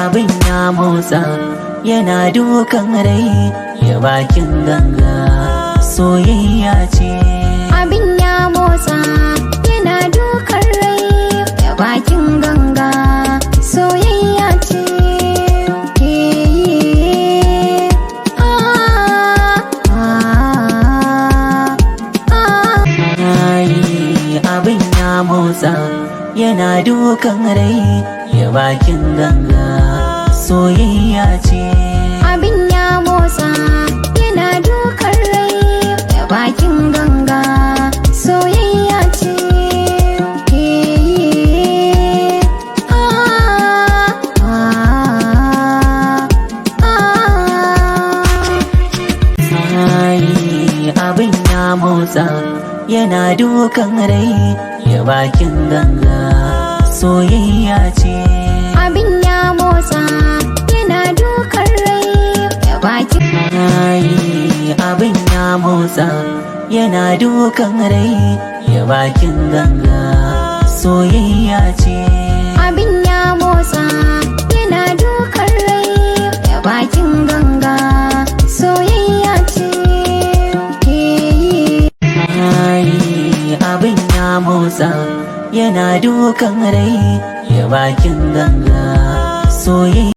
abin ya motsa yana dukan rai ya bakin ganga soyayya ce. Abin ya motsa yana dukan rai ya bakin ganga soyayya ce. Abin ya motsa yana dukan rai ya bakin ganga soyayya ce. Abin ya motsa yana dukan rai ya bakin ganga soyayya ce. Abin ya motsa yana dukan rai ya bakin ganga soyayya ce. Abin ya motsa yana dukan rai ya bakin abin ya motsa yana dukan rai ya bakin ganga soyayya ce. Abin ya motsa yana dukan rai ya bakin ganga soyayya ce. Abin ya motsa yana dukan rai ya bakin ganga soyayya